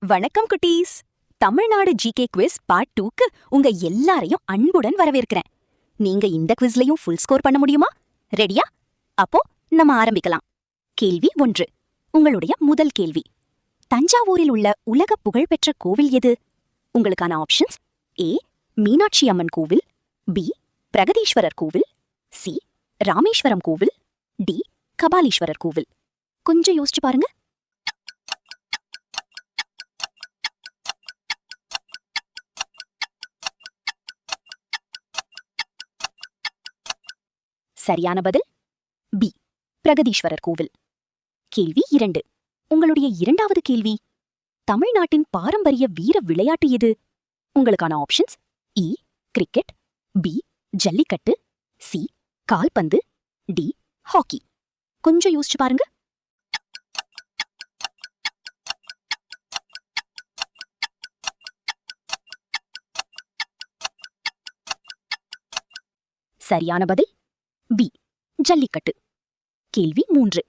வணக்கம் குட்டீஸ். Tamil Nadu GK quiz part 2க்கு உங்க எல்லாரையும் அன்புடன் வரவேற்கிறேன். நீங்க இந்த குவிஸ்லயும் ஃபுல் ஸ்கோர் பண்ண முடியுமா? ரெடியா? அப்போ நம்ம ஆரம்பிக்கலாம். கேள்வி 1. உங்களுடைய முதல் கேள்வி. தஞ்சாவூரில் உள்ள உலக புகழ்பெற்ற கோவில் எது? உங்களுக்கான ஆப்ஷன்ஸ்: ஏ மீனாட்சி அம்மன் கோவில், பி பிரகதீஸ்வரர் கோவில், சி ராமேஸ்வரம் கோவில், டி கபாலீஸ்வரர் கோவில். கொஞ்சம் யோசிச்சு பாருங்க. சரியான பதில் பி பிரகதீஸ்வரர் கோவில். கேள்வி 2. உங்களுடைய இரண்டாவது கேள்வி. தமிழ்நாட்டின் பாரம்பரிய வீர விளையாட்டு எது? உங்களுக்கான ஆப்ஷன்ஸ்: இ கிரிக்கெட், பி ஜல்லிக்கட்டு, சி கால்பந்து, டி ஹாக்கி. கொஞ்சம் யோசிச்சு பாருங்க. சரியான பதில் பி ஜல்லிக்கட்டு. கேள்வி 3.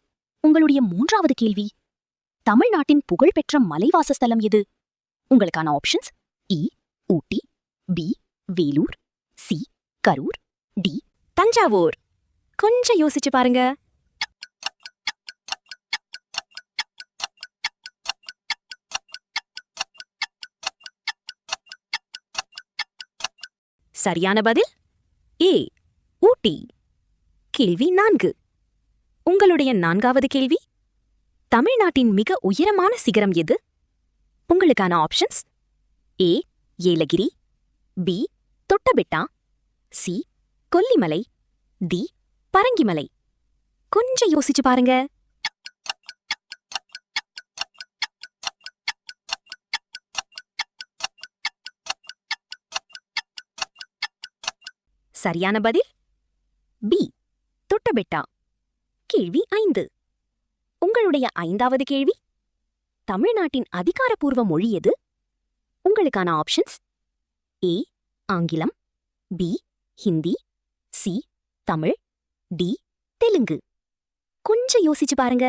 உங்களுடைய மூன்றாவது கேள்வி. தமிழ்நாட்டின் புகழ்பெற்ற மலைவாசஸ்தலம் எது? உங்களுக்கான options: A Ooty, B Vellore, C Karur, D Thanjavur. கொஞ்சம் யோசிச்சு பாருங்க. சரியான பதில் ஏ ஊட்டி. கேள்வி 4. உங்களுடைய நான்காவது கேள்வி. தமிழ்நாட்டின் மிக உயரமான சிகரம் எது? உங்களுக்கான options: A Yelagiri, B Doddabetta, C Kollimalai, D Parangimalai. கொஞ்சம் யோசிச்சு பாருங்க. சரியான பதில் பி தொட்டபெட்டா. கேள்வி 5. உங்களுடைய ஐந்தாவது கேள்வி. தமிழ்நாட்டின் அதிகாரப்பூர்வ மொழி எது? உங்களுக்கான ஆப்ஷன்ஸ்: ஏ ஆங்கிலம், B Hindi, C Tamil, D Telugu. கொஞ்சம் யோசிச்சு பாருங்க.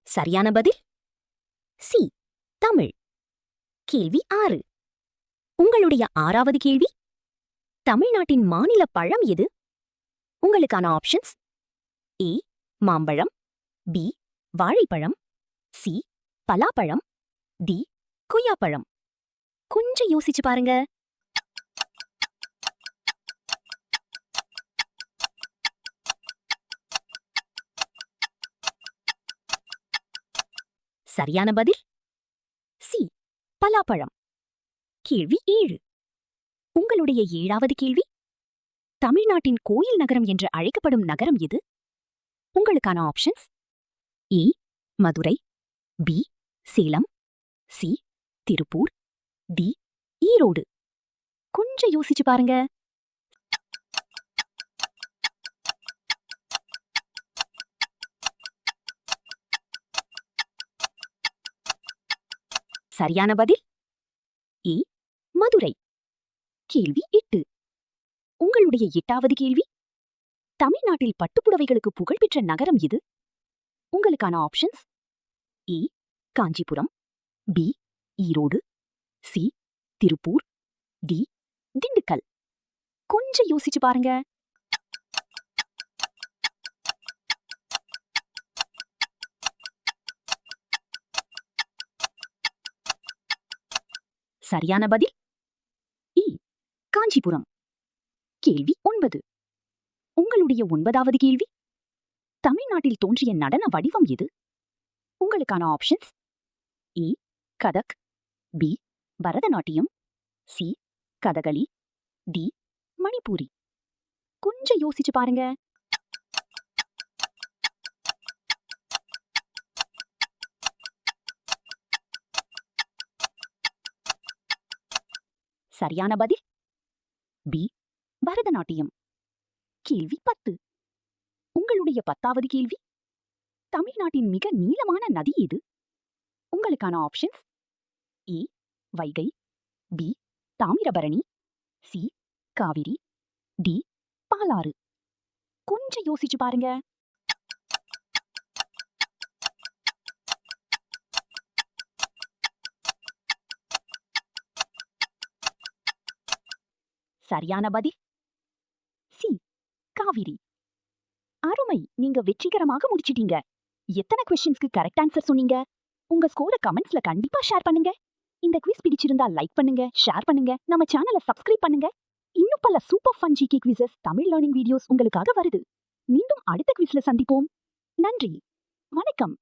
சரியான பதில் சி தமிழ். கேள்வி 6. உங்களுடைய ஆறாவது கேள்வி. தமிழ்நாட்டின் மாநில பழம் எது? உங்களுக்கான ஆப்ஷன்ஸ்: ஏ மாம்பழம், பி வாழைப்பழம், சி பலாப்பழம், டி கொய்யாப்பழம். கொஞ்சம் யோசிச்சு பாருங்க. சரியான பதில் சி பலாப்பழம். கேள்வி 7. உங்களுடைய ஏழாவது கேள்வி. தமிழ்நாட்டின் கோயில் நகரம் என்று அழைக்கப்படும் நகரம் எது? உங்களுக்கான options: A Madurai, B Salem, C Tiruppur, D Erode. கொஞ்சம் யோசிச்சு பாருங்க. சரியான பதில் ஏ மதுரை. கேள்வி 8. உங்களுடைய எட்டாவது கேள்வி. தமிழ்நாட்டில் பட்டுப்புடவைகளுக்கு புகழ்பெற்ற நகரம் எது? உங்களுக்கான options: A Kanchipuram, B Erode, C Tiruppur, D Dindigul. கொஞ்சம் யோசிச்சு பாருங்க. சரியான பதில் இ காஞ்சிபுரம். கேள்வி 9. உங்களுடைய 9வது கேள்வி. தமிழ்நாட்டில் தோன்றிய நடன வடிவம் எது? உங்களுக்கான options: A Kathak, B Bharatanatyam, C Kathakali, D Manipuri. கொஞ்சம் யோசிச்சு பாருங்க. சரியான பதில் பி பரதநாட்டியம். கேள்வி 10. உங்களுடைய 10வது கேள்வி. தமிழ்நாட்டின் மிக நீளமான நதி எது? உங்களுக்கான options: A Vaigai, B Thamirabarani, C Kaveri, D Palar. கொஞ்சம் யோசிச்சு பாருங்க. சரியான பதில் சி காவிரி. அருமை, நீங்க வெற்றிகரமாக முடிச்சிட்டீங்க. எத்தனை क्वेश्चंसக்கு கரெக்ட் ஆன்சர் சொன்னீங்க? உங்க ஸ்கோரை கமெண்ட்ஸ்ல கண்டிப்பா ஷேர் பண்ணுங்க. இந்த குவிஸ் பிடிச்சிருந்தா லைக் பண்ணுங்க, ஷேர் பண்ணுங்க, நம்ம சேனலை சப்ஸ்கிரைப் பண்ணுங்க. இன்னும் பல super fun GK quizzes, Tamil learning videos உங்களுக்காக வருது. மீண்டும் அடுத்த குவிஸ்ல சந்திப்போம். நன்றி, வணக்கம்.